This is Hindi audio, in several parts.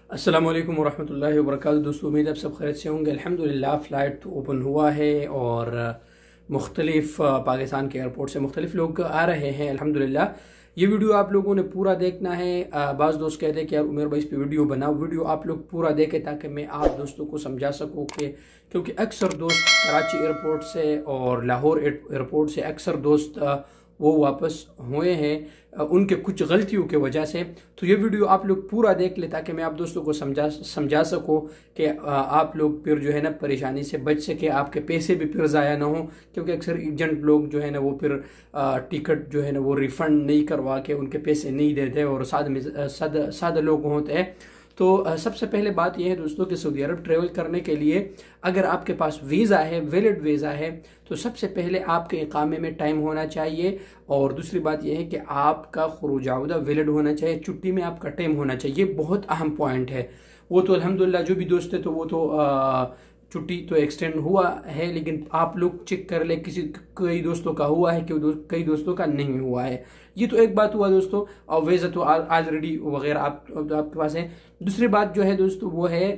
अस्सलाम वालेकुम वरहमतुल्लाहि वबरकातुहू। दोस्तों, उम्मीद है आप सब खैरियत से होंगे। अल्हम्दुलिल्लाह फ़्लाइट तो ओपन हुआ है और मुख्तलिफ पाकिस्तान के एयरपोर्ट से मुख्तलिफ लोग आ रहे हैं। अल्हम्दुलिल्लाह ये वीडियो आप लोगों ने पूरा देखना है। बाज़ दोस्त कहते हैं कि यार उमेर भाई इस पे वीडियो बनाओ। वीडियो आप लोग पूरा देखें ताकि मैं आप दोस्तों को समझा सकूँ कि क्योंकि अक्सर दोस्त कराची एयरपोर्ट से और लाहौर एयरपोर्ट से अक्सर दोस्त वो वापस हुए हैं उनके कुछ गलतियों की वजह से। तो ये वीडियो आप लोग पूरा देख ले ताकि मैं आप दोस्तों को समझा सकूं कि आप लोग फिर जो है ना परेशानी से बच सके, आपके पैसे भी फिर ज़ाया ना हो। क्योंकि अक्सर एजेंट लोग जो है ना वो फिर टिकट जो है ना वो रिफ़ंड नहीं करवा के उनके पैसे नहीं देते और सादा लोग होते हैं। तो सबसे पहले बात यह है दोस्तों कि सऊदी अरब ट्रेवल करने के लिए अगर आपके पास वीज़ा है, वैलिड वीज़ा है, तो सबसे पहले आपके इकामे में टाइम होना चाहिए। और दूसरी बात यह है कि आपका खुरूज आउदा वैलिड होना चाहिए, छुट्टी में आपका टाइम होना चाहिए। बहुत अहम पॉइंट है। वो तो अल्हम्दुलिल्लाह जो भी दोस्त है तो वो तो छुट्टी तो एक्सटेंड हुआ है, लेकिन आप लोग चेक कर ले कई दोस्तों का हुआ है, कई दोस्तों का नहीं हुआ है। ये तो एक बात हुआ दोस्तों। और वीज़ा तो ऑलरेडी वगैरह आपके पास है। दूसरी बात जो है दोस्तों वो है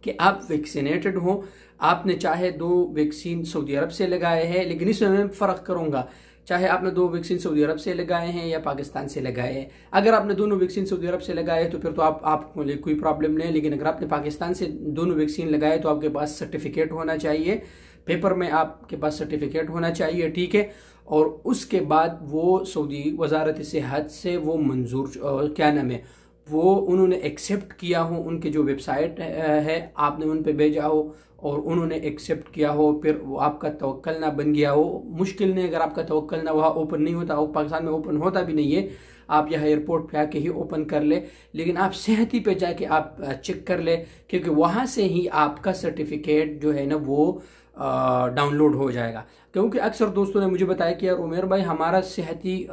कि आप वैक्सीनेटेड हो। आपने चाहे 2 वैक्सीन सऊदी अरब से लगाए हैं, लेकिन इसमें मैं फ़र्क करूंगा चाहे आपने 2 वैक्सीन सऊदी अरब से लगाए हैं या पाकिस्तान से लगाए हैं। अगर आपने दोनों वैक्सीन सऊदी अरब से लगाए हैं तो फिर तो आपको कोई प्रॉब्लम नहीं है। लेकिन अगर आपने पाकिस्तान से दोनों वैक्सीन लगाए तो आपके पास सर्टिफिकेट होना चाहिए, पेपर में आपके पास सर्टिफिकेट होना चाहिए, ठीक है। और उसके बाद वो सऊदी वजारत सेहत से वो मंजूर क्या नाम है वो उन्होंने एक्सेप्ट किया हो, उनके जो वेबसाइट है आपने उन पे भेजा हो और उन्होंने एक्सेप्ट किया हो, फिर वो आपका तवक्कल ना बन गया हो। मुश्किल नहीं, अगर आपका तवक्कल ना वहाँ ओपन नहीं होता, और पाकिस्तान में ओपन होता भी नहीं है, आप यहाँ एयरपोर्ट पे आके ही ओपन कर ले। लेकिन आप सेहती पे जाके आप चेक कर ले, क्योंकि वहाँ से ही आपका सर्टिफिकेट जो है ना वो डाउनलोड हो जाएगा। क्योंकि अक्सर दोस्तों ने मुझे बताया कि यार उमेर भाई हमारा सेहती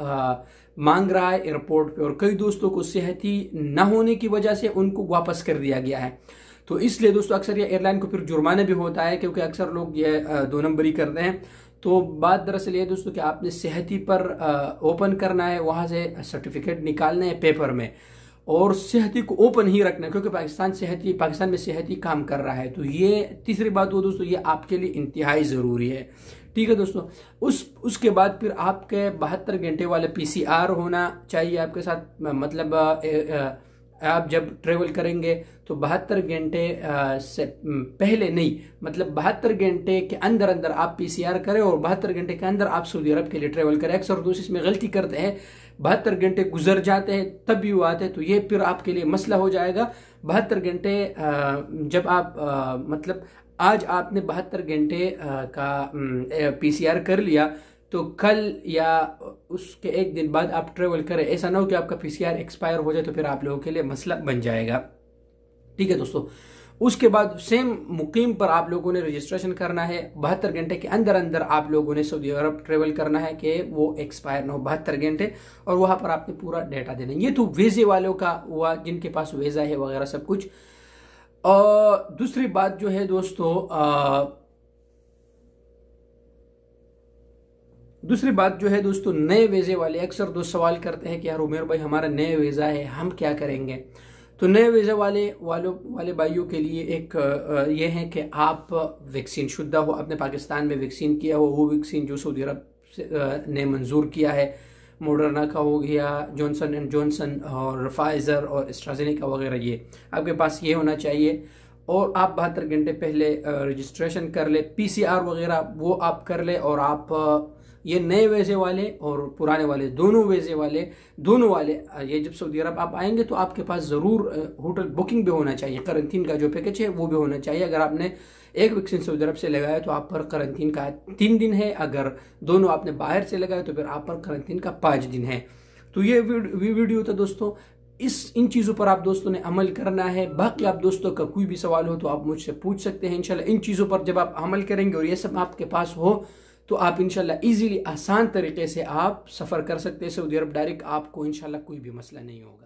मांग रहा है एयरपोर्ट पे, और कई दोस्तों को सेहती न होने की वजह से उनको वापस कर दिया गया है। तो इसलिए दोस्तों अक्सर ये एयरलाइन को फिर जुर्माना भी होता है, क्योंकि अक्सर लोग ये 2 नंबरी करते हैं। तो बात दरअसल ये दोस्तों कि आपने सेहती पर ओपन करना है, वहाँ से सर्टिफिकेट निकालना है पेपर में, और सेहती को ओपन ही रखना है, क्योंकि पाकिस्तान में सेहती काम कर रहा है। तो ये तीसरी बात वो दोस्तों ये आपके लिए इंतहाई ज़रूरी है, ठीक है दोस्तों। उसके बाद फिर आपके 72 घंटे वाले PCR होना चाहिए आपके साथ। मतलब आप जब ट्रेवल करेंगे तो 72 घंटे से पहले नहीं, मतलब 72 घंटे के अंदर अंदर आप PCR करें और 72 घंटे के अंदर आप सऊदी अरब के लिए ट्रेवल करें। अक्सर दोस्त इसमें गलती करते हैं, 72 घंटे गुजर जाते हैं तब भी वो आते हैं, तो ये फिर आपके लिए मसला हो जाएगा। 72 घंटे जब आप मतलब आज आपने 72 घंटे का PCR कर लिया, तो कल या उसके एक दिन बाद आप ट्रेवल करें। ऐसा ना हो कि आपका PCR एक्सपायर हो जाए, तो फिर आप लोगों के लिए मसला बन जाएगा, ठीक है दोस्तों। उसके बाद सेम मुकीम पर आप लोगों ने रजिस्ट्रेशन करना है। 72 घंटे के अंदर अंदर आप लोगों ने सऊदी अरब ट्रेवल करना है कि वो एक्सपायर ना हो 72 घंटे, और वहां पर आपने पूरा डेटा देना है। ये तो वीज़े वालों का हुआ, जिनके पास वीज़ा है वगैरह सब कुछ। दूसरी बात जो है दोस्तों नए वीज़े वाले अक्सर दोस्त सवाल करते हैं कि यार उमेर भाई हमारा नया वीज़ा है, हम क्या करेंगे। तो नए वीज़ा वाले भाइयों के लिए एक ये है कि आप वैक्सीन शुदा हो, आपने पाकिस्तान में वैक्सीन किया हो, वो वैक्सीन जो सऊदी अरब ने मंजूर किया है, मॉडर्ना का हो गया, जॉनसन एंड जॉनसन और फाइज़र और एस्ट्राजेनेका वगैरह, ये आपके पास ये होना चाहिए। और आप 72 घंटे पहले रजिस्ट्रेशन कर ले, PCR वगैरह वो आप कर ले। और आप ये नए वीज़े वाले और पुराने वाले दोनों ये जब सऊदी अरब आप आएंगे तो आपके पास ज़रूर होटल बुकिंग भी होना चाहिए, करंटीन का जो पैकेज है वो भी होना चाहिए। अगर आपने एक वैक्सीन सऊदी अरब से लगाया तो आप पर करंटीन का 3 दिन है, अगर दोनों आपने बाहर से लगाया तो फिर आप पर करंटीन का 5 दिन है। तो ये वीडियो था दोस्तों। इन चीज़ों पर आप दोस्तों ने अमल करना है। बाकी आप दोस्तों का कोई भी सवाल हो तो आप मुझसे पूछ सकते हैं। इंशाल्लाह इन चीज़ों पर जब आप अमल करेंगे और ये सब आपके पास हो तो आप इंशाल्लाह इजीली आसान तरीके से आप सफ़र कर सकते हैं सऊदी अरब डायरेक्ट, आपको इंशाल्लाह कोई भी मसला नहीं होगा।